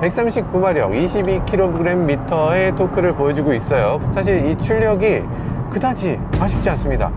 139마력 22kgm의 토크를 보여주고 있어요. 사실 이 출력이 그다지 아쉽지 않습니다.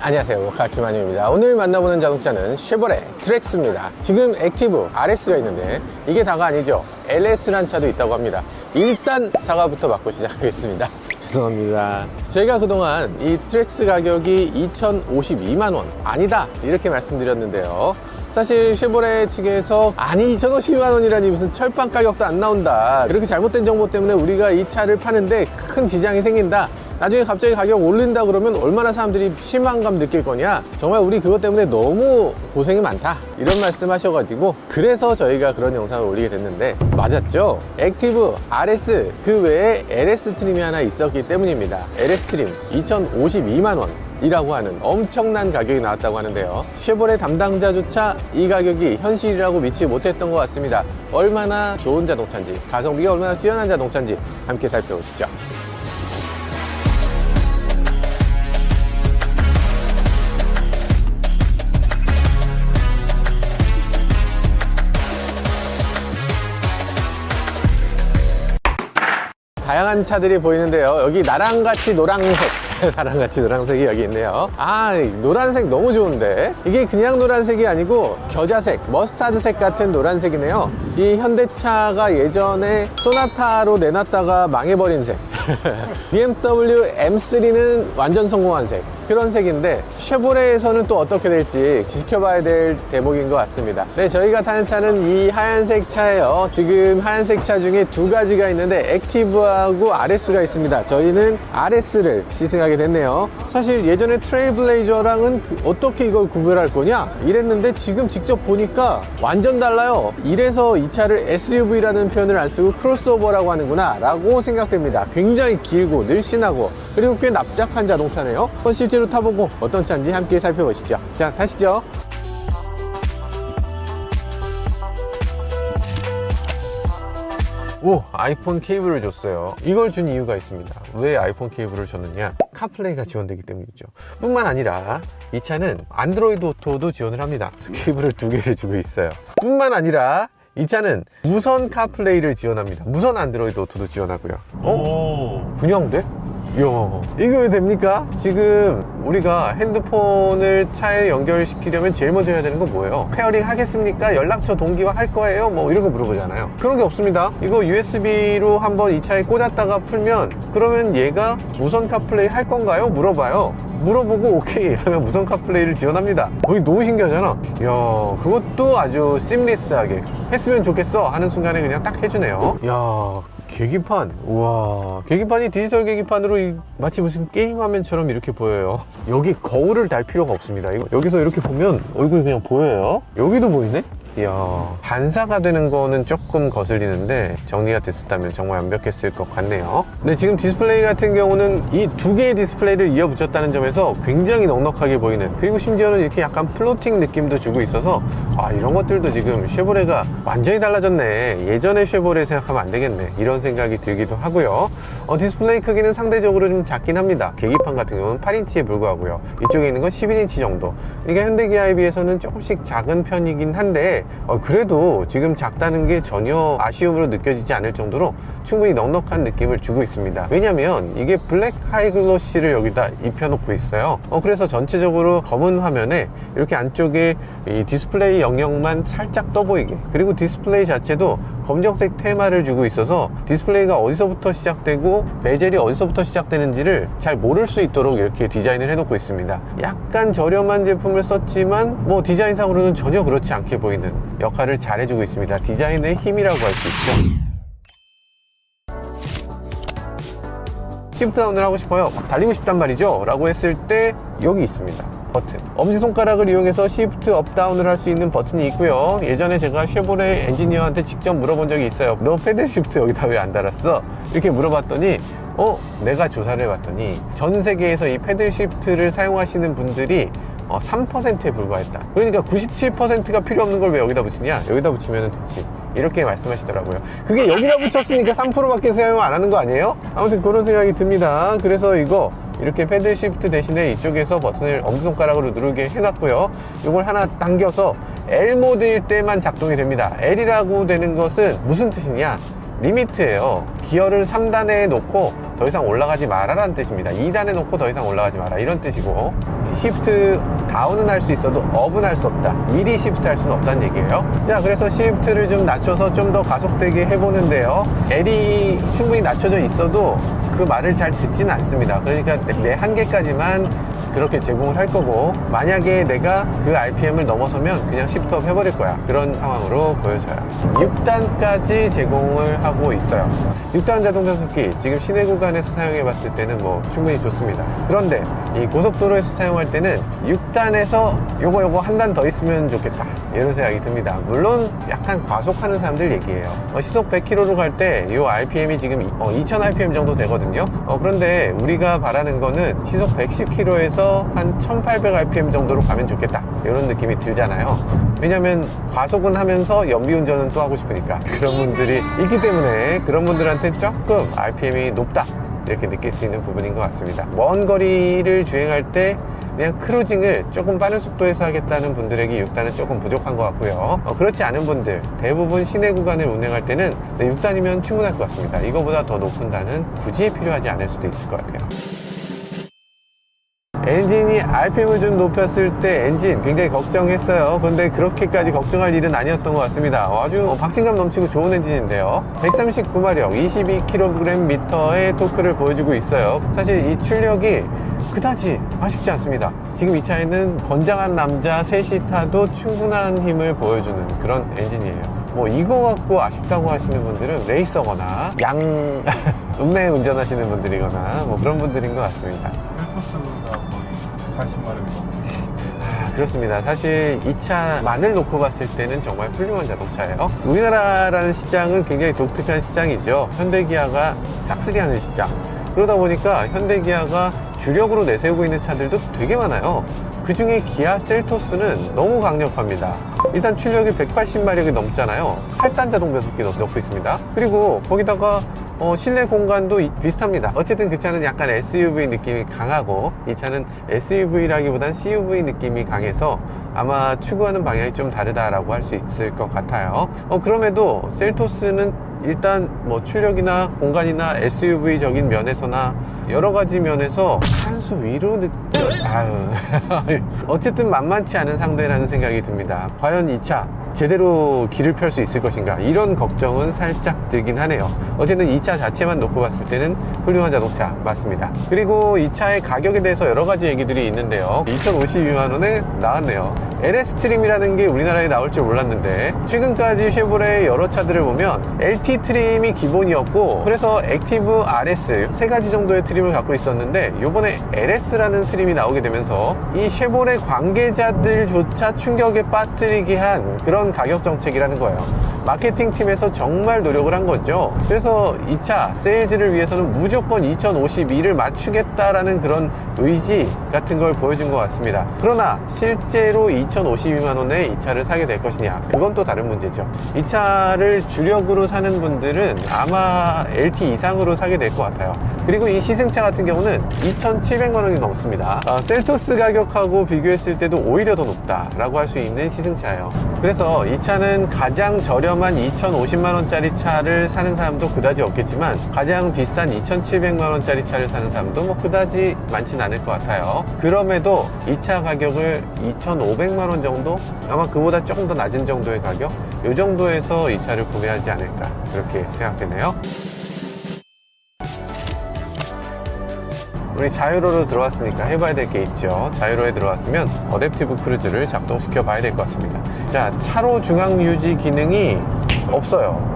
안녕하세요, 카키마뉴입니다. 오늘 만나보는 자동차는 쉐보레 트렉스입니다. 지금 액티브 RS가 있는데 이게 다가 아니죠. LS란 차도 있다고 합니다. 일단 사과부터 받고 시작하겠습니다. 죄송합니다. 제가 그동안 이 트렉스 가격이 2,052만원 아니다 이렇게 말씀드렸는데요. 사실 쉐보레 측에서 아니 2,050만원이라니 무슨 철판 가격도 안 나온다, 그렇게 잘못된 정보 때문에 우리가 이 차를 파는데 큰 지장이 생긴다, 나중에 갑자기 가격 올린다 그러면 얼마나 사람들이 실망감 느낄 거냐, 정말 우리 그것 때문에 너무 고생이 많다 이런 말씀 하셔가지고 그래서 저희가 그런 영상을 올리게 됐는데 맞았죠. 액티브 RS 그 외에 LS 트림이 하나 있었기 때문입니다. LS 트림 2,052만원 이라고 하는 엄청난 가격이 나왔다고 하는데요. 쉐보레 담당자조차 이 가격이 현실이라고 믿지 못했던 것 같습니다. 얼마나 좋은 자동차인지, 가성비가 얼마나 뛰어난 자동차인지 함께 살펴보시죠. 다양한 차들이 보이는데요. 여기 나랑 같이 노란색 나랑 같이 노란색이 여기 있네요. 아, 노란색 너무 좋은데 이게 그냥 노란색이 아니고 겨자색, 머스타드색 같은 노란색이네요. 이 현대차가 예전에 소나타로 내놨다가 망해버린 색 BMW M3는 완전 성공한 색, 그런 색인데 쉐보레에서는 또 어떻게 될지 지켜봐야 될 대목인 것 같습니다. 네, 저희가 타는 차는 이 하얀색 차예요. 지금 하얀색 차 중에 두 가지가 있는데 액티브하고 RS가 있습니다. 저희는 RS를 시승하게 됐네요. 사실 예전에 트레일블레이저랑은 어떻게 이걸 구별할 거냐 이랬는데 지금 직접 보니까 완전 달라요. 이래서 이 차를 SUV라는 표현을 안 쓰고 크로스오버라고 하는구나 라고 생각됩니다. 굉장히 길고 늘씬하고 그리고 꽤 납작한 자동차네요. 한번 실제로 타보고 어떤 차인지 함께 살펴보시죠. 자, 가시죠. 오, 아이폰 케이블을 줬어요. 이걸 준 이유가 있습니다. 왜 아이폰 케이블을 줬느냐, 카플레이가 지원되기 때문이죠. 뿐만 아니라 이 차는 안드로이드 오토도 지원을 합니다. 케이블을 두 개를 주고 있어요. 뿐만 아니라 이 차는 무선 카플레이를 지원합니다. 무선 안드로이드 오토도 지원하고요. 그냥 돼? 이야, 이거 왜 됩니까? 지금 우리가 핸드폰을 차에 연결시키려면 제일 먼저 해야 되는 건 뭐예요? 페어링 하겠습니까? 연락처 동기화 할 거예요? 뭐 이런 거 물어보잖아요. 그런 게 없습니다. 이거 USB로 한번 이 차에 꽂았다가 풀면 그러면 얘가 무선 카플레이 할 건가요? 물어봐요. 물어보고 오케이 하면 무선 카플레이를 지원합니다. 이게 너무 신기하잖아. 이야, 그것도 아주 심리스하게 했으면 좋겠어 하는 순간에 그냥 딱 해주네요. 이야, 계기판, 우와, 계기판이 디지털 계기판으로 마치 무슨 게임 화면처럼 이렇게 보여요. 여기 거울을 달 필요가 없습니다. 여기서 이렇게 보면 얼굴이 그냥 보여요. 여기도 보이네? 이야, 반사가 되는 거는 조금 거슬리는데 정리가 됐었다면 정말 완벽했을 것 같네요. 근데 지금 디스플레이 같은 경우는 이 두 개의 디스플레이를 이어 붙였다는 점에서 굉장히 넉넉하게 보이는, 그리고 심지어는 이렇게 약간 플로팅 느낌도 주고 있어서 아, 이런 것들도 지금 쉐보레가 완전히 달라졌네, 예전의 쉐보레 생각하면 안 되겠네 이런 생각이 들기도 하고요. 디스플레이 크기는 상대적으로 좀 작긴 합니다. 계기판 같은 경우는 8인치에 불과하고요. 이쪽에 있는 건 11인치 정도. 그러니까 현대기아에 비해서는 조금씩 작은 편이긴 한데 그래도 지금 작다는 게 전혀 아쉬움으로 느껴지지 않을 정도로 충분히 넉넉한 느낌을 주고 있습니다. 왜냐면 이게 블랙 하이글로시를 여기다 입혀놓고 있어요. 그래서 전체적으로 검은 화면에 이렇게 안쪽에 이 디스플레이 영역만 살짝 떠보이게, 그리고 디스플레이 자체도 검정색 테마를 주고 있어서 디스플레이가 어디서부터 시작되고 베젤이 어디서부터 시작되는지를 잘 모를 수 있도록 이렇게 디자인을 해놓고 있습니다. 약간 저렴한 제품을 썼지만 뭐 디자인상으로는 전혀 그렇지 않게 보이는 역할을 잘 해주고 있습니다. 디자인의 힘이라고 할 수 있죠. 시프트 다운을 하고 싶어요, 막 달리고 싶단 말이죠 라고 했을 때 여기 있습니다. 버튼, 엄지손가락을 이용해서 시프트 업 다운을 할 수 있는 버튼이 있고요. 예전에 제가 쉐보레 엔지니어한테 직접 물어본 적이 있어요. 너 패들 시프트 여기다 왜 안 달았어? 이렇게 물어봤더니 내가 조사를 해봤더니 전 세계에서 이 패들 시프트를 사용하시는 분들이 3%에 불과했다. 그러니까 97%가 필요 없는 걸 왜 여기다 붙이냐, 여기다 붙이면 됐지, 이렇게 말씀하시더라고요. 그게 여기다 붙였으니까 3%밖에 사용 안 하는 거 아니에요? 아무튼 그런 생각이 듭니다. 그래서 이거 이렇게 패들 시프트 대신에 이쪽에서 버튼을 엄지손가락으로 누르게 해놨고요. 이걸 하나 당겨서 L 모드일 때만 작동이 됩니다. L이라고 되는 것은 무슨 뜻이냐, 리미트예요. 기어를 3단에 놓고 더 이상 올라가지 마라 라는 뜻입니다. 2단에 놓고 더 이상 올라가지 마라, 이런 뜻이고, 시프트 다운은 할 수 있어도 업은 할 수 없다, 미리 시프트 할 수는 없다는 얘기예요. 자, 그래서 시프트를 좀 낮춰서 좀 더 가속되게 해보는데요, L이 충분히 낮춰져 있어도 그 말을 잘 듣지는 않습니다. 그러니까 내 한계까지만 그렇게 제공을 할 거고, 만약에 내가 그 RPM을 넘어서면 그냥 시프트업 해버릴 거야, 그런 상황으로 보여져요. 6단까지 제공을 하고 있어요. 6단 자동 변속기 지금 시내 구간에서 사용해 봤을 때는 뭐 충분히 좋습니다. 그런데 이 고속도로에서 사용할 때는 6단에서 요거 한 단 더 있으면 좋겠다, 이런 생각이 듭니다. 물론 약간 과속하는 사람들 얘기예요. 시속 100km로 갈 때 이 RPM이 지금 2000 RPM 정도 되거든요. 그런데 우리가 바라는 거는 시속 110km에서 한 1800 RPM 정도로 가면 좋겠다, 이런 느낌이 들잖아요. 왜냐면 과속은 하면서 연비운전은 또 하고 싶으니까. 그런 분들이 있기 때문에 그런 분들한테 조금 RPM이 높다, 이렇게 느낄 수 있는 부분인 것 같습니다. 먼 거리를 주행할 때 그냥 크루징을 조금 빠른 속도에서 하겠다는 분들에게 6단은 조금 부족한 것 같고요. 그렇지 않은 분들, 대부분 시내 구간을 운행할 때는 6단이면 충분할 것 같습니다. 이거보다 더 높은 단은 굳이 필요하지 않을 수도 있을 것 같아요. 엔진이 RPM을 좀 높였을 때 엔진 굉장히 걱정했어요. 근데 그렇게까지 걱정할 일은 아니었던 것 같습니다. 아주 박진감 넘치고 좋은 엔진인데요, 139마력 22kgm의 토크를 보여주고 있어요. 사실 이 출력이 그다지 아쉽지 않습니다. 지금 이 차에는 건장한 남자 셋이 타도 충분한 힘을 보여주는 그런 엔진이에요. 뭐 이거 갖고 아쉽다고 하시는 분들은 레이서거나 음매 운전하시는 분들이거나 뭐 그런 분들인 것 같습니다. 셀토스가 거의 80마력이거든요. 그렇습니다. 사실 이 차만을 놓고 봤을 때는 정말 훌륭한 자동차예요. 우리나라라는 시장은 굉장히 독특한 시장이죠. 현대기아가 싹쓸이하는 시장. 그러다 보니까 현대기아가 주력으로 내세우고 있는 차들도 되게 많아요. 그 중에 기아 셀토스는 너무 강력합니다. 일단 출력이 180마력이 넘잖아요. 8단 자동 변속기 넣고 있습니다. 그리고 거기다가 실내 공간도 비슷합니다. 어쨌든 그 차는 약간 SUV 느낌이 강하고, 이 차는 SUV라기보단 CUV 느낌이 강해서 아마 추구하는 방향이 좀 다르다라고 할 수 있을 것 같아요. 그럼에도 셀토스는 일단 뭐 출력이나 공간이나 SUV적인 면에서나 여러 가지 면에서 한 수 위로 어쨌든 만만치 않은 상대라는 생각이 듭니다. 과연 이 차 제대로 길을 펼 수 있을 것인가, 이런 걱정은 살짝 들긴 하네요. 어쨌든 이 차 자체만 놓고 봤을 때는 훌륭한 자동차 맞습니다. 그리고 이 차의 가격에 대해서 여러 가지 얘기들이 있는데요, 2052만원에 나왔네요. LS 트림이라는 게 우리나라에 나올 줄 몰랐는데, 최근까지 쉐보레의 여러 차들을 보면 LT 트림이 기본이었고, 그래서 액티브 RS 세 가지 정도의 트림을 갖고 있었는데, 요번에 LS라는 트림이 나오게 되면서 이 쉐보레 관계자들조차 충격에 빠뜨리게 한 그런 가격 정책이라는 거예요. 마케팅 팀에서 정말 노력을 한 거죠. 그래서 이 차 세일즈를 위해서는 무조건 2052를 맞추겠다라는 그런 의지 같은 걸 보여준 것 같습니다. 그러나 실제로 2052만원에 이 차를 사게 될 것이냐, 그건 또 다른 문제죠. 이 차를 주력으로 사는 분들은 아마 LT 이상으로 사게 될 것 같아요. 그리고 이 시승차 같은 경우는 2,700만원이 넘습니다. 셀토스 가격하고 비교했을 때도 오히려 더 높다라고 할 수 있는 시승차예요. 그래서 이 차는 가장 저렴한 2,050만원짜리 차를 사는 사람도 그다지 없겠지만, 가장 비싼 2,700만원짜리 차를 사는 사람도 뭐 그다지 많진 않을 것 같아요. 그럼에도 이 차 가격을 2,500만원 정도, 아마 그보다 조금 더 낮은 정도의 가격, 이 정도에서 이 차를 구매하지 않을까, 그렇게 생각되네요. 우리 자유로로 들어왔으니까 해봐야 될 게 있죠. 자유로에 들어왔으면 어댑티브 크루즈를 작동시켜 봐야 될 것 같습니다. 자, 차로 중앙 유지 기능이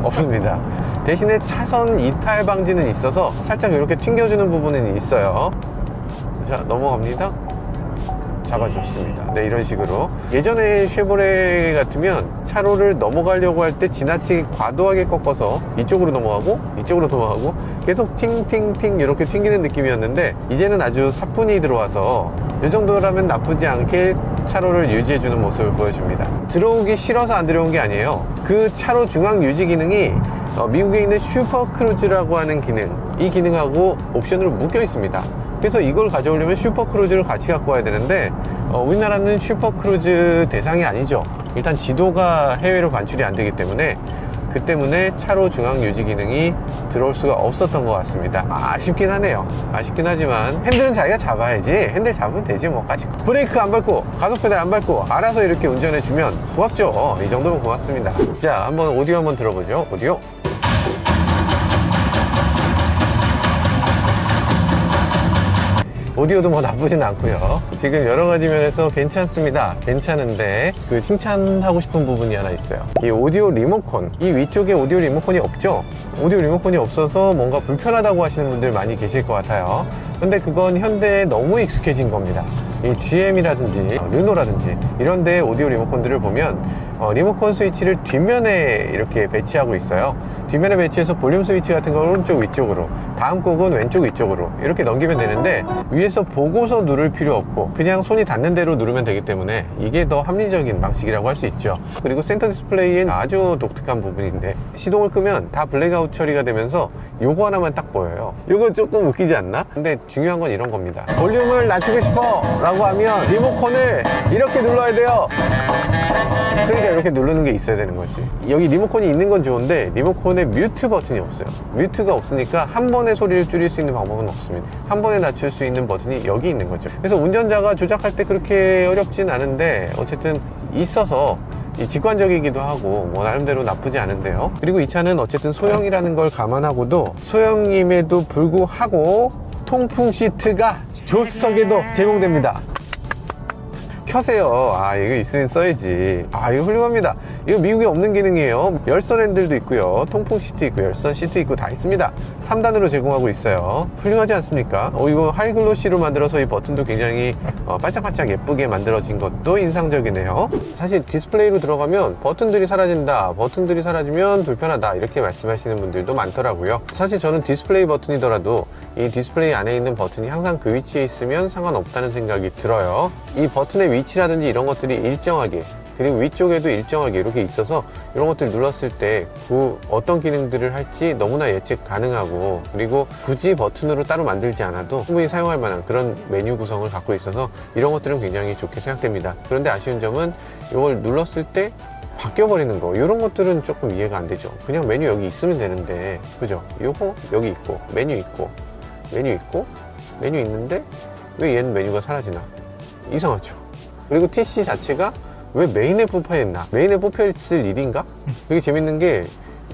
없습니다. 대신에 차선 이탈 방지는 있어서 살짝 이렇게 튕겨주는 부분은 있어요. 자, 넘어갑니다. 잡아줬습니다. 네, 이런 식으로. 예전에 쉐보레 같으면 차로를 넘어가려고 할 때 지나치게 과도하게 꺾어서 이쪽으로 넘어가고 이쪽으로 넘어가고 계속 팅팅팅 이렇게 튕기는 느낌이었는데, 이제는 아주 사뿐히 들어와서 이 정도라면 나쁘지 않게 차로를 유지해주는 모습을 보여줍니다. 들어오기 싫어서 안 들어온 게 아니에요. 그 차로 중앙 유지 기능이 미국에 있는 슈퍼 크루즈라고 하는 기능, 이 기능하고 옵션으로 묶여 있습니다. 그래서 이걸 가져오려면 슈퍼 크루즈를 같이 갖고 와야 되는데, 우리나라는 슈퍼 크루즈 대상이 아니죠. 일단 지도가 해외로 반출이 안 되기 때문에 그 때문에 차로 중앙 유지 기능이 들어올 수가 없었던 것 같습니다. 아쉽긴 하네요. 아쉽긴 하지만 핸들은 자기가 잡아야지. 핸들 잡으면 되지 뭐. 까짓 브레이크 안 밟고 가속 페달 안 밟고 알아서 이렇게 운전해 주면 고맙죠. 이 정도면 고맙습니다. 자, 한번 오디오 한번 들어보죠. 오디오. 오디오도 뭐 나쁘진 않고요. 지금 여러 가지 면에서 괜찮습니다. 괜찮은데 그 칭찬하고 싶은 부분이 하나 있어요. 이 오디오 리모컨, 이 위쪽에 오디오 리모컨이 없죠. 오디오 리모컨이 없어서 뭔가 불편하다고 하시는 분들 많이 계실 것 같아요. 근데 그건 현대에 너무 익숙해진 겁니다. 이 GM이라든지 르노라든지 이런 데 오디오 리모컨들을 보면 리모컨 스위치를 뒷면에 이렇게 배치하고 있어요. 뒷면에 배치해서 볼륨 스위치 같은 걸 오른쪽 위쪽으로, 다음 곡은 왼쪽 위쪽으로 이렇게 넘기면 되는데 위에서 보고서 누를 필요 없고 그냥 손이 닿는 대로 누르면 되기 때문에 이게 더 합리적인 방식이라고 할 수 있죠. 그리고 센터 디스플레이엔 아주 독특한 부분인데 시동을 끄면 다 블랙아웃 처리가 되면서 요거 하나만 딱 보여요. 요거 조금 웃기지 않나? 근데 중요한 건 이런 겁니다. 볼륨을 낮추고 싶어 라고 하면 리모컨을 이렇게 눌러야 돼요. 그러니까 이렇게 누르는 게 있어야 되는 거지. 여기 리모컨이 있는 건 좋은데 리모컨에 뮤트 버튼이 없어요. 뮤트가 없으니까 한 번에 소리를 줄일 수 있는 방법은 없습니다. 한 번에 낮출 수 있는 버튼이 여기 있는 거죠. 그래서 운전자가 조작할 때 그렇게 어렵진 않은데 어쨌든 있어서 직관적이기도 하고 뭐 나름대로 나쁘지 않은데요. 그리고 이 차는 어쨌든 소형이라는 걸 감안하고도 소형임에도 불구하고 통풍 시트가 조수석에도 제공됩니다. 켜세요. 이거 있으면 써야지. 이거 훌륭합니다. 이거 미국에 없는 기능이에요. 열선 핸들도 있고요, 통풍 시트 있고 열선 시트 있고 다 있습니다. 3단으로 제공하고 있어요. 훌륭하지 않습니까? 이거 하이글로시로 만들어서 이 버튼도 굉장히 반짝반짝 예쁘게 만들어진 것도 인상적이네요. 사실 디스플레이로 들어가면 버튼들이 사라진다, 버튼들이 사라지면 불편하다 이렇게 말씀하시는 분들도 많더라고요. 사실 저는 디스플레이 버튼이더라도 이 디스플레이 안에 있는 버튼이 항상 그 위치에 있으면 상관없다는 생각이 들어요. 이 버튼의 위치라든지 이런 것들이 일정하게, 그리고 위쪽에도 일정하게 이렇게 있어서 이런 것들 눌렀을 때 그 어떤 기능들을 할지 너무나 예측 가능하고, 그리고 굳이 버튼으로 따로 만들지 않아도 충분히 사용할 만한 그런 메뉴 구성을 갖고 있어서 이런 것들은 굉장히 좋게 생각됩니다. 그런데 아쉬운 점은 이걸 눌렀을 때 바뀌어 버리는 거, 이런 것들은 조금 이해가 안 되죠. 그냥 메뉴 여기 있으면 되는데, 그죠? 요거 여기 있고 메뉴 있고 메뉴 있고 메뉴 있는데 왜 얘는 메뉴가 사라지나? 이상하죠. 그리고 TC 자체가 왜 메인에 뽑혀있나? 메인에 뽑혀있을 일인가? 되게 재밌는 게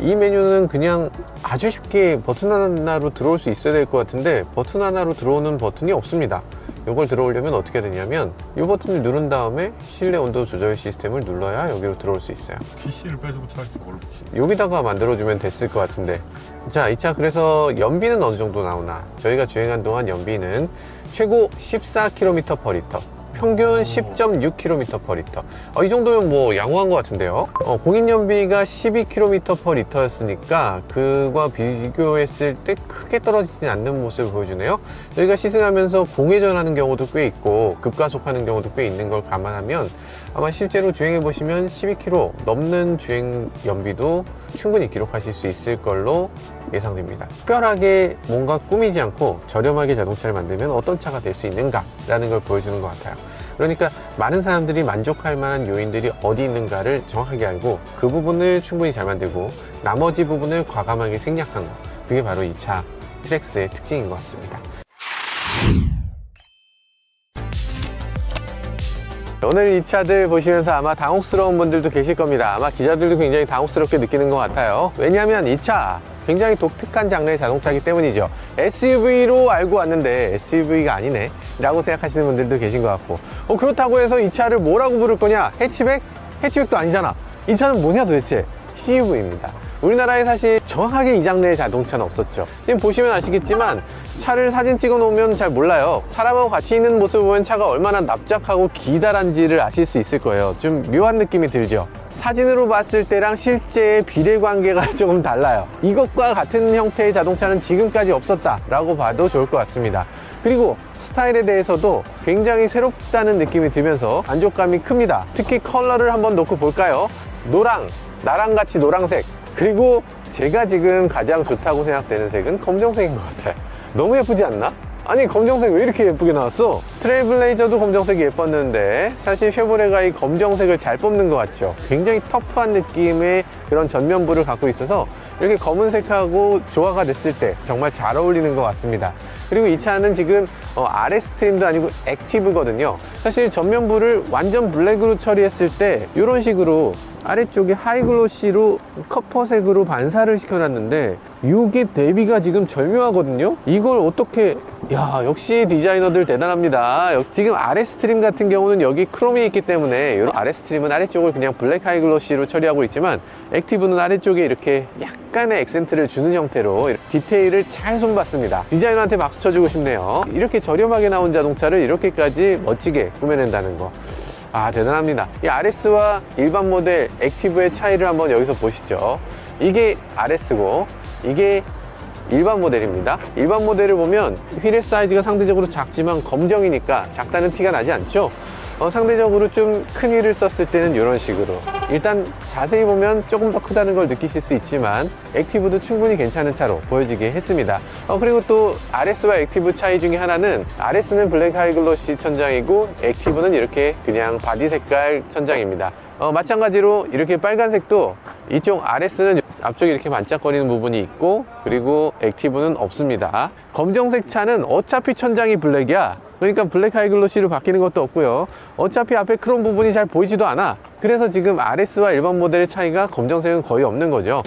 이 메뉴는 그냥 아주 쉽게 버튼 하나로 들어올 수 있어야 될 것 같은데 버튼 하나로 들어오는 버튼이 없습니다. 이걸 들어오려면 어떻게 되냐면 이 버튼을 누른 다음에 실내 온도 조절 시스템을 눌러야 여기로 들어올 수 있어요. TC를 빼주고 차를 뭘로 붙지? 여기다가 만들어주면 됐을 것 같은데. 자, 이 차 그래서 연비는 어느 정도 나오나? 저희가 주행한 동안 연비는 최고 14km/L, 평균 10.6km/L. 이 정도면 뭐 양호한 것 같은데요. 공인연비가 12km/L였으니까 그와 비교했을 때 크게 떨어지지 않는 모습을 보여주네요. 저희가 시승하면서 공회전하는 경우도 꽤 있고 급가속하는 경우도 꽤 있는 걸 감안하면 아마 실제로 주행해 보시면 12km 넘는 주행 연비도 충분히 기록하실 수 있을 걸로 예상됩니다. 특별하게 뭔가 꾸미지 않고 저렴하게 자동차를 만들면 어떤 차가 될 수 있는가 라는 걸 보여주는 것 같아요. 그러니까 많은 사람들이 만족할 만한 요인들이 어디 있는가를 정확하게 알고 그 부분을 충분히 잘 만들고 나머지 부분을 과감하게 생략한 거, 그게 바로 이 차 트랙스의 특징인 것 같습니다. 오늘 이 차들 보시면서 아마 당혹스러운 분들도 계실 겁니다. 아마 기자들도 굉장히 당혹스럽게 느끼는 것 같아요. 왜냐하면 이 차 굉장히 독특한 장르의 자동차이기 때문이죠. SUV로 알고 왔는데 SUV가 아니네 라고 생각하시는 분들도 계신 것 같고, 그렇다고 해서 이 차를 뭐라고 부를 거냐? 해치백? 해치백도 아니잖아. 이 차는 뭐냐 도대체? CUV입니다. 우리나라에 사실 정확하게 이 장르의 자동차는 없었죠. 지금 보시면 아시겠지만 차를 사진 찍어 놓으면 잘 몰라요. 사람하고 같이 있는 모습을 보면 차가 얼마나 납작하고 기다란지를 아실 수 있을 거예요. 좀 묘한 느낌이 들죠. 사진으로 봤을 때랑 실제의 비례관계가 조금 달라요. 이것과 같은 형태의 자동차는 지금까지 없었다 라고 봐도 좋을 것 같습니다. 그리고 스타일에 대해서도 굉장히 새롭다는 느낌이 들면서 만족감이 큽니다. 특히 컬러를 한번 놓고 볼까요? 노랑, 나랑 같이 노랑색, 그리고 제가 지금 가장 좋다고 생각되는 색은 검정색인 것 같아요. 너무 예쁘지 않나? 아니 검정색 왜 이렇게 예쁘게 나왔어? 트레일블레이저도 검정색이 예뻤는데 사실 쉐보레가 이 검정색을 잘 뽑는 것 같죠. 굉장히 터프한 느낌의 그런 전면부를 갖고 있어서 이렇게 검은색하고 조화가 됐을 때 정말 잘 어울리는 것 같습니다. 그리고 이 차는 지금 RS 트림도 아니고 액티브거든요. 사실 전면부를 완전 블랙으로 처리했을 때 이런 식으로 아래쪽에 하이글로시로 커퍼색으로 반사를 시켜놨는데 이게 대비가 지금 절묘하거든요. 이걸 어떻게, 야, 역시 디자이너들 대단합니다. 지금 RS 트림 같은 경우는 여기 크롬이 있기 때문에 이런 RS 트림은 아래쪽을 그냥 블랙 하이글로시로 처리하고 있지만 액티브는 아래쪽에 이렇게 약간의 액센트를 주는 형태로 디테일을 잘 손봤습니다. 디자이너한테 박수 쳐주고 싶네요. 이렇게 저렴하게 나온 자동차를 이렇게까지 멋지게 꾸며낸다는 거, 아, 대단합니다. 이 RS와 일반 모델 액티브의 차이를 한번 여기서 보시죠. 이게 RS고 이게 일반 모델입니다. 일반 모델을 보면 휠의 사이즈가 상대적으로 작지만 검정이니까 작다는 티가 나지 않죠. 상대적으로 좀 큰 휠을 썼을 때는 이런 식으로, 일단 자세히 보면 조금 더 크다는 걸 느끼실 수 있지만 액티브도 충분히 괜찮은 차로 보여지게 했습니다. 그리고 또 RS와 액티브 차이 중에 하나는 RS는 블랙 하이글로시 천장이고 액티브는 이렇게 그냥 바디 색깔 천장입니다. 마찬가지로 이렇게 빨간색도 이쪽 RS는 앞쪽에 이렇게 반짝거리는 부분이 있고 그리고 액티브는 없습니다. 검정색 차는 어차피 천장이 블랙이야. 그러니까 블랙 하이글로시로 바뀌는 것도 없고요. 어차피 앞에 크롬 부분이 잘 보이지도 않아. 그래서 지금 RS와 일반 모델의 차이가 검정색은 거의 없는 거죠.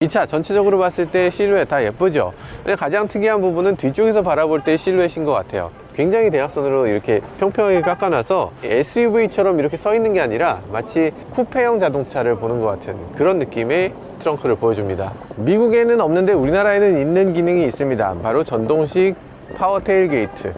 이 차 전체적으로 봤을 때 실루엣 다 예쁘죠. 근데 가장 특이한 부분은 뒤쪽에서 바라볼 때 실루엣인 것 같아요. 굉장히 대각선으로 이렇게 평평하게 깎아놔서 SUV처럼 이렇게 서 있는 게 아니라 마치 쿠페형 자동차를 보는 것 같은 그런 느낌의 트렁크를 보여줍니다. 미국에는 없는데 우리나라에는 있는 기능이 있습니다. 바로 전동식 파워 테일 게이트.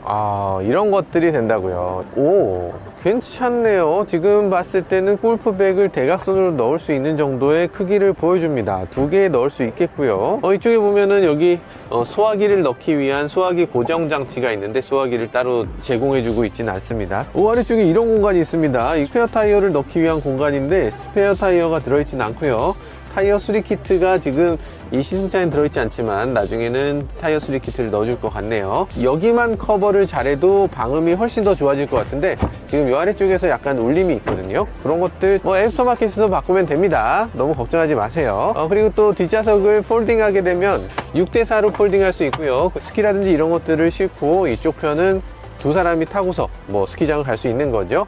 아, 이런 것들이 된다고요. 오, 괜찮네요. 지금 봤을 때는 골프백을 대각선으로 넣을 수 있는 정도의 크기를 보여줍니다. 2개 넣을 수 있겠고요. 이쪽에 보면은 여기 소화기를 넣기 위한 소화기 고정 장치가 있는데 소화기를 따로 제공해주고 있지는 않습니다. 아래쪽에 이런 공간이 있습니다. 이 스페어 타이어를 넣기 위한 공간인데 스페어 타이어가 들어있지는 않고요. 타이어 수리 키트가 지금 이 시승차에는 들어있지 않지만 나중에는 타이어 수리 키트를 넣어줄 것 같네요. 여기만 커버를 잘해도 방음이 훨씬 더 좋아질 것 같은데 지금 이 아래쪽에서 약간 울림이 있거든요. 그런 것들 애프터마켓에서 바꾸면 됩니다. 너무 걱정하지 마세요. 그리고 또 뒷좌석을 폴딩하게 되면 6대4로 폴딩할 수 있고요. 스키라든지 이런 것들을 싣고 이쪽 편은 두 사람이 타고서 스키장을 갈 수 있는 거죠.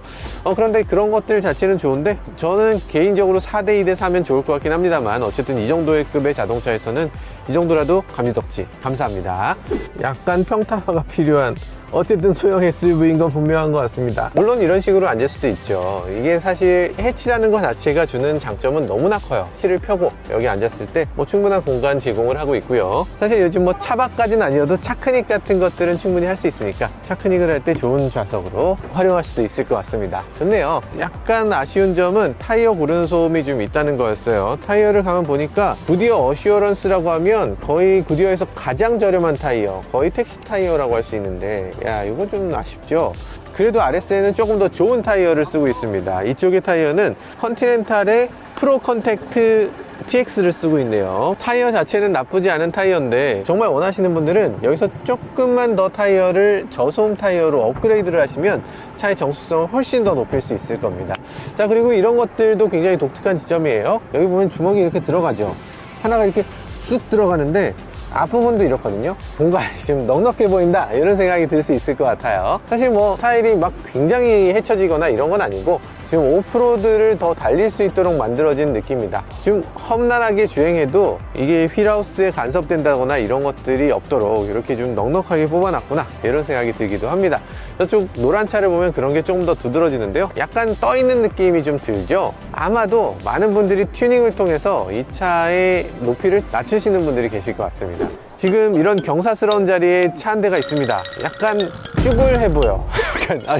그런데 그런 것들 자체는 좋은데 저는 개인적으로 4대2대 4면 좋을 것 같긴 합니다만 어쨌든 이 정도의 급의 자동차에서는 이 정도라도 감지덕지 감사합니다. 약간 평탄화가 필요한 어쨌든 소형 SUV인 건 분명한 것 같습니다. 물론 이런 식으로 앉을 수도 있죠. 이게 사실 해치라는 것 자체가 주는 장점은 너무나 커요. 해치를 펴고 여기 앉았을 때 충분한 공간 제공을 하고 있고요. 사실 요즘 차박까지는 아니어도 차크닉 같은 것들은 충분히 할 수 있으니까 차크닉을 할 때 좋은 좌석으로 활용할 수도 있을 것 같습니다. 좋네요. 약간 아쉬운 점은 타이어 고르는 소음이 좀 있다는 거였어요. 타이어를 가면 보니까 구디어 어시어런스라고 하면 거의 구디어에서 가장 저렴한 타이어, 거의 택시 타이어라고 할 수 있는데 야, 이거 좀 아쉽죠. 그래도 RS에는 조금 더 좋은 타이어를 쓰고 있습니다. 이쪽의 타이어는 컨티넨탈의 프로 컨택트 TX를 쓰고 있네요. 타이어 자체는 나쁘지 않은 타이어인데 정말 원하시는 분들은 여기서 조금만 더 타이어를 저소음 타이어로 업그레이드를 하시면 차의 정수성을 훨씬 더 높일 수 있을 겁니다. 자, 그리고 이런 것들도 굉장히 독특한 지점이에요. 여기 보면 주먹이 이렇게 들어가죠. 하나가 이렇게 쑥 들어가는데 앞부분도 이렇거든요. 공간이 좀 넉넉해 보인다 이런 생각이 들 수 있을 것 같아요. 사실 타일이 막 굉장히 헤쳐지거나 이런 건 아니고 지금 오프로드를 더 달릴 수 있도록 만들어진 느낌이다. 좀 험난하게 주행해도 이게 휠하우스에 간섭된다거나 이런 것들이 없도록 이렇게 좀 넉넉하게 뽑아놨구나 이런 생각이 들기도 합니다. 저쪽 노란 차를 보면 그런 게 조금 더 두드러지는데요. 약간 떠있는 느낌이 좀 들죠. 아마도 많은 분들이 튜닝을 통해서 이 차의 높이를 낮추시는 분들이 계실 것 같습니다. 지금 이런 경사스러운 자리에 차 한 대가 있습니다. 약간 쭈글해 보여.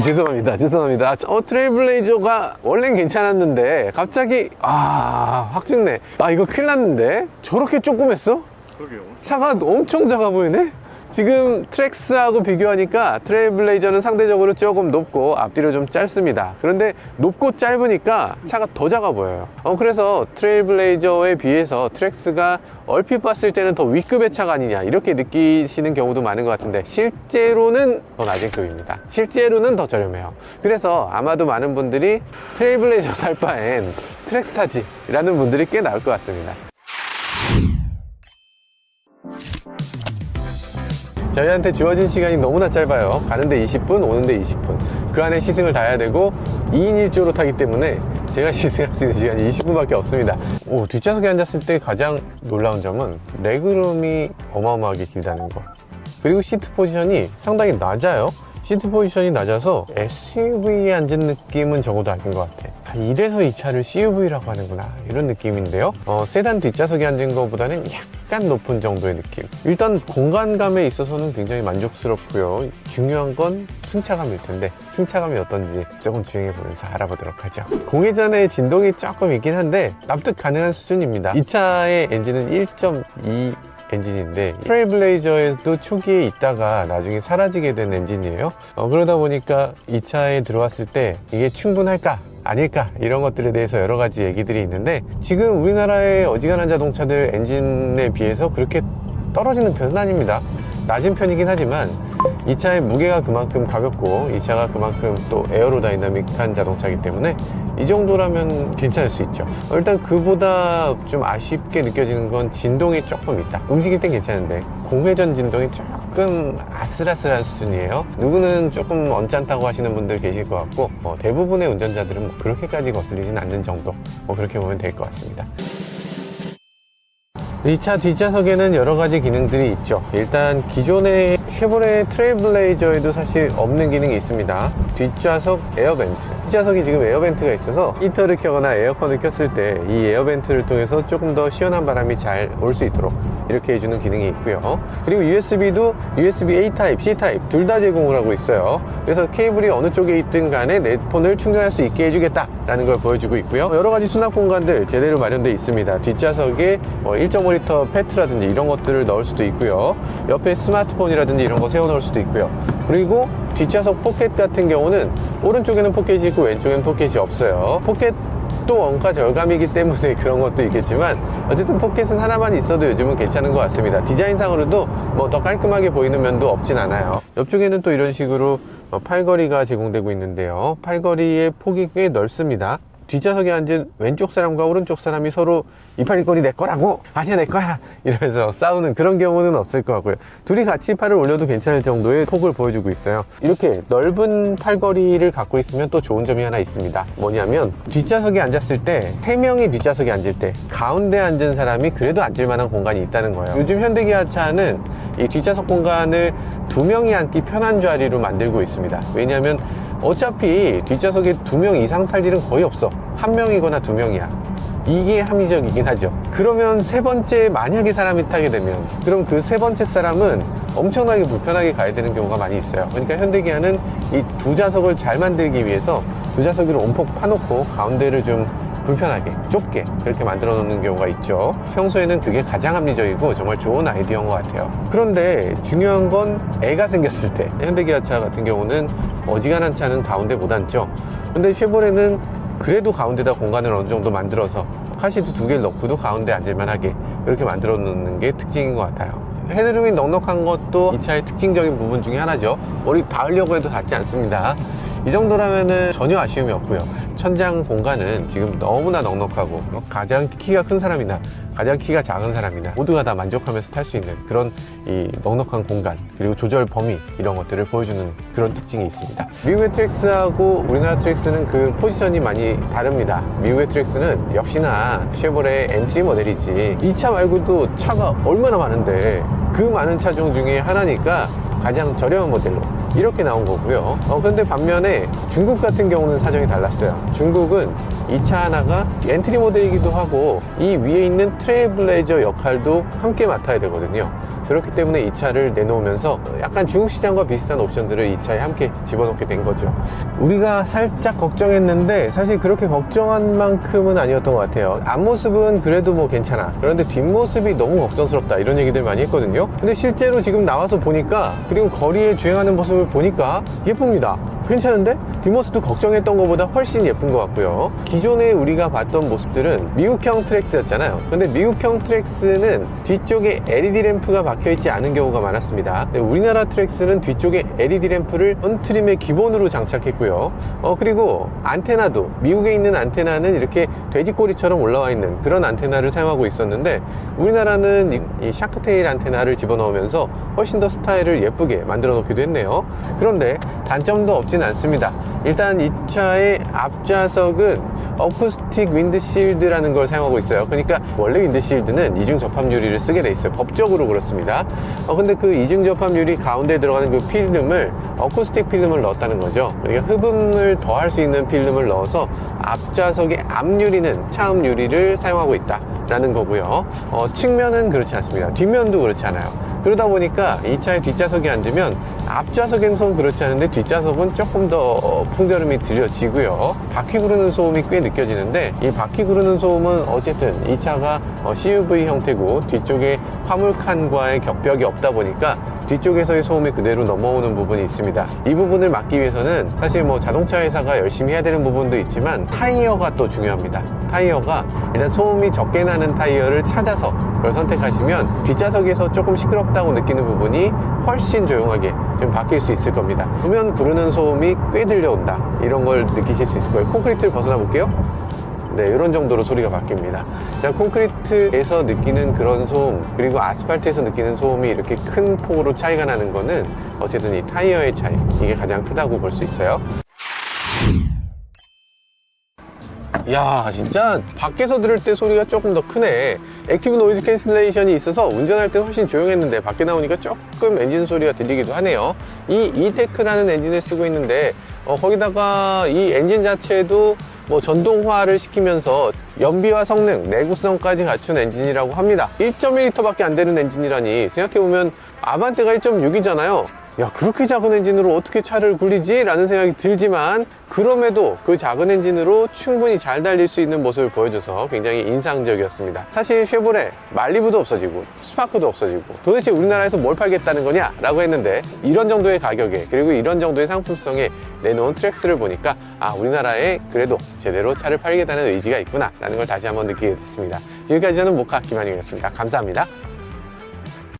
죄송합니다. 트레일블레이저가 원래는 괜찮았는데 갑자기 확 죽네. 이거 큰일 났는데. 저렇게 조그맸어? 그러게요. 차가 엄청 작아 보이네. 지금 트랙스하고 비교하니까 트레일블레이저는 상대적으로 조금 높고 앞뒤로 좀 짧습니다. 그런데 높고 짧으니까 차가 더 작아 보여요. 그래서 트레일블레이저에 비해서 트랙스가 얼핏 봤을 때는 더 윗급의 차가 아니냐 이렇게 느끼시는 경우도 많은 것 같은데 실제로는 더 낮은 급입니다. 실제로는 더 저렴해요. 그래서 아마도 많은 분들이 트레일블레이저 살 바엔 트랙스 사지 라는 분들이 꽤 나올 것 같습니다. 저희한테 주어진 시간이 너무나 짧아요. 가는데 20분, 오는데 20분. 그 안에 시승을 다 해야 되고 2인 1조로 타기 때문에 제가 시승할 수 있는 시간이 20분밖에 없습니다. 뒷좌석에 앉았을 때 가장 놀라운 점은 레그룸이 어마어마하게 길다는 거. 그리고 시트 포지션이 상당히 낮아요. 시트 포지션이 낮아서 SUV에 앉은 느낌은 적어도 아닌 것 같아. 이래서 이 차를 CUV라고 하는구나 이런 느낌인데요. 세단 뒷좌석에 앉은 것보다는 약간 높은 정도의 느낌. 일단 공간감에 있어서는 굉장히 만족스럽고요. 중요한 건 승차감일 텐데 승차감이 어떤지 조금 주행해보면서 알아보도록 하죠. 공회전의 진동이 조금 있긴 한데 납득 가능한 수준입니다. 이 차의 엔진은 1.2 엔진인데 트레일블레이저에도 초기에 있다가 나중에 사라지게 된 엔진이에요. 그러다 보니까 이 차에 들어왔을 때 이게 충분할까? 아닐까? 이런 것들에 대해서 여러 가지 얘기들이 있는데 지금 우리나라의 어지간한 자동차들 엔진에 비해서 그렇게 떨어지는 편은 아닙니다. 낮은 편이긴 하지만 이 차의 무게가 그만큼 가볍고 이 차가 그만큼 또 에어로다이나믹한 자동차이기 때문에 이 정도라면 괜찮을 수 있죠. 일단 그보다 좀 아쉽게 느껴지는 건 진동이 조금 있다. 움직일 땐 괜찮은데 공회전 진동이 조금 아슬아슬한 수준이에요. 누구는 조금 언짢다고 하시는 분들 계실 것 같고 대부분의 운전자들은 그렇게까지 거슬리진 않는 정도, 그렇게 보면 될 것 같습니다. 이 차 뒷좌석에는 여러 가지 기능들이 있죠. 일단 기존의 쉐보레 트레일블레이저에도 사실 없는 기능이 있습니다. 뒷좌석 에어벤트. 뒷좌석이 지금 에어벤트가 있어서 히터를 켜거나 에어컨을 켰을 때 이 에어벤트를 통해서 조금 더 시원한 바람이 잘 올 수 있도록 이렇게 해주는 기능이 있고요. 그리고 USB도 USB A 타입, C 타입 둘 다 제공을 하고 있어요. 그래서 케이블이 어느 쪽에 있든 간에 내 폰을 충전할 수 있게 해주겠다 라는 걸 보여주고 있고요. 여러 가지 수납 공간들 제대로 마련되어 있습니다. 뒷좌석에 1.5L 페트라든지 이런 것들을 넣을 수도 있고요. 옆에 스마트폰이라든지 이런 거 세워 놓을 수도 있고요. 그리고 뒷좌석 포켓 같은 경우는 오른쪽에는 포켓이 있고 왼쪽에는 포켓이 없어요. 포켓도 원가 절감이기 때문에 그런 것도 있겠지만 어쨌든 포켓은 하나만 있어도 요즘은 괜찮은 것 같습니다. 디자인상으로도 뭐 더 깔끔하게 보이는 면도 없진 않아요. 옆쪽에는 또 이런 식으로 팔걸이가 제공되고 있는데요. 팔걸이의 폭이 꽤 넓습니다. 뒷좌석에 앉은 왼쪽 사람과 오른쪽 사람이 서로 이 팔걸이 내 거라고, 아니야 내 거야 이러면서 싸우는 그런 경우는 없을 것 같고요. 둘이 같이 팔을 올려도 괜찮을 정도의 폭을 보여주고 있어요. 이렇게 넓은 팔걸이를 갖고 있으면 또 좋은 점이 하나 있습니다. 뭐냐면 뒷좌석에 앉았을 때 3명이 뒷좌석에 앉을 때 가운데 앉은 사람이 그래도 앉을 만한 공간이 있다는 거예요. 요즘 현대기아차는 이 뒷좌석 공간을 2명이 앉기 편한 자리로 만들고 있습니다. 왜냐하면 어차피 뒷좌석에 2명 이상 탈 일은 거의 없어. 1명이거나 2명이야. 이게 합리적이긴 하죠. 그러면 세 번째 만약에 사람이 타게 되면 그럼 그 세 번째 사람은 엄청나게 불편하게 가야 되는 경우가 많이 있어요. 그러니까 현대기아는 이 두 좌석을 잘 만들기 위해서 두 좌석을 온폭 파놓고 가운데를 좀 불편하게 좁게 그렇게 만들어 놓는 경우가 있죠. 평소에는 그게 가장 합리적이고 정말 좋은 아이디어인 것 같아요. 그런데 중요한 건 애가 생겼을 때 현대기아차 같은 경우는 어지간한 차는 가운데 못 앉죠. 근데 쉐보레는 그래도 가운데다 공간을 어느 정도 만들어서 카시트 2개를 넣고도 가운데 앉을만 하게 이렇게 만들어 놓는 게 특징인 것 같아요. 헤드룸이 넉넉한 것도 이 차의 특징적인 부분 중에 하나죠. 머리 닿으려고 해도 닿지 않습니다. 이 정도라면은 전혀 아쉬움이 없고요. 천장 공간은 지금 너무나 넉넉하고 가장 키가 큰 사람이나 가장 키가 작은 사람이나 모두가 다 만족하면서 탈 수 있는 그런 이 넉넉한 공간 그리고 조절 범위 이런 것들을 보여주는 그런 특징이 있습니다. 미국의 트랙스하고 우리나라 트랙스는 그 포지션이 많이 다릅니다. 미국의 트랙스는 역시나 쉐보레 엔트리 모델이지 이 차 말고도 차가 얼마나 많은데 그 많은 차종 중에 하나니까 가장 저렴한 모델로 이렇게 나온 거고요. 근데 반면에 중국 같은 경우는 사정이 달랐어요. 중국은 이 차 하나가 엔트리 모델이기도 하고 이 위에 있는 트레일블레이저 역할도 함께 맡아야 되거든요. 그렇기 때문에 이 차를 내놓으면서 약간 중국 시장과 비슷한 옵션들을 이 차에 함께 집어넣게 된 거죠. 우리가 살짝 걱정했는데 사실 그렇게 걱정한 만큼은 아니었던 것 같아요. 앞모습은 그래도 뭐 괜찮아. 그런데 뒷모습이 너무 걱정스럽다 이런 얘기들 많이 했거든요. 근데 실제로 지금 나와서 보니까, 그리고 거리에 주행하는 모습을 보니까 예쁩니다. 괜찮은데? 뒷모습도 걱정했던 것보다 훨씬 예쁜 것 같고요. 기존에 우리가 봤던 모습들은 미국형 트랙스였잖아요. 근데 미국형 트랙스는 뒤쪽에 LED 램프가 박혀있지 않은 경우가 많았습니다. 우리나라 트랙스는 뒤쪽에 LED 램프를 언트림의 기본으로 장착했고요. 그리고 안테나도 미국에 있는 안테나는 이렇게 돼지꼬리처럼 올라와 있는 그런 안테나를 사용하고 있었는데, 우리나라는 이 샤크테일 안테나를 집어넣으면서 훨씬 더 스타일을 예쁘게 만들어 놓기도 했네요. 그런데 단점도 없진 않습니다. 일단 이 차의 앞좌석은 어쿠스틱 윈드실드라는 걸 사용하고 있어요. 그러니까 원래 윈드실드는 이중 접합 유리를 쓰게 돼 있어요. 법적으로 그렇습니다. 근데 그 이중 접합 유리 가운데 들어가는 그 필름을 어쿠스틱 필름을 넣었다는 거죠. 그러니까 흡음을 더 할 수 있는 필름을 넣어서 앞좌석의 앞유리는 차음 유리를 사용하고 있다 라는 거고요. 측면은 그렇지 않습니다. 뒷면도 그렇지 않아요. 그러다 보니까 이 차의 뒷좌석에 앉으면 앞좌석에서는 그렇지 않은데 뒷좌석은 조금 더 풍겨름이 들려지고요. 바퀴 구르는 소음이 꽤 느껴지는데, 이 바퀴 구르는 소음은 어쨌든 이 차가 CUV 형태고 뒤쪽에 화물칸과의 격벽이 없다 보니까 뒤쪽에서의 소음이 그대로 넘어오는 부분이 있습니다. 이 부분을 막기 위해서는 사실 뭐 자동차 회사가 열심히 해야 되는 부분도 있지만 타이어가 또 중요합니다. 타이어가 일단 소음이 적게 나는 타이어를 찾아서 그걸 선택하시면 뒷좌석에서 조금 시끄럽다고 느끼는 부분이 훨씬 조용하게 좀 바뀔 수 있을 겁니다. 후면 구르는 소음이 꽤 들려온다, 이런 걸 느끼실 수 있을 거예요. 콘크리트를 벗어나 볼게요. 네, 이런 정도로 소리가 바뀝니다. 자, 콘크리트에서 느끼는 그런 소음, 그리고 아스팔트에서 느끼는 소음이 이렇게 큰 폭으로 차이가 나는 거는 어쨌든 이 타이어의 차이, 이게 가장 크다고 볼 수 있어요. 야, 진짜 밖에서 들을 때 소리가 조금 더 크네. 액티브 노이즈 캔슬레이션이 있어서 운전할 때 훨씬 조용했는데 밖에 나오니까 조금 엔진 소리가 들리기도 하네요. 이 이테크라는 엔진을 쓰고 있는데 거기다가 이 엔진 자체도 뭐 전동화를 시키면서 연비와 성능, 내구성까지 갖춘 엔진이라고 합니다. 1.1L 밖에 안 되는 엔진이라니, 생각해보면 아반떼가 1.6이잖아요 야, 그렇게 작은 엔진으로 어떻게 차를 굴리지? 라는 생각이 들지만, 그럼에도 그 작은 엔진으로 충분히 잘 달릴 수 있는 모습을 보여줘서 굉장히 인상적이었습니다. 사실 쉐보레 말리부도 없어지고 스파크도 없어지고 도대체 우리나라에서 뭘 팔겠다는 거냐? 라고 했는데, 이런 정도의 가격에 그리고 이런 정도의 상품성에 내놓은 트랙스를 보니까 우리나라에 그래도 제대로 차를 팔겠다는 의지가 있구나 라는 걸 다시 한번 느끼게 됐습니다. 지금까지 저는 모카 김한용이었습니다. 감사합니다.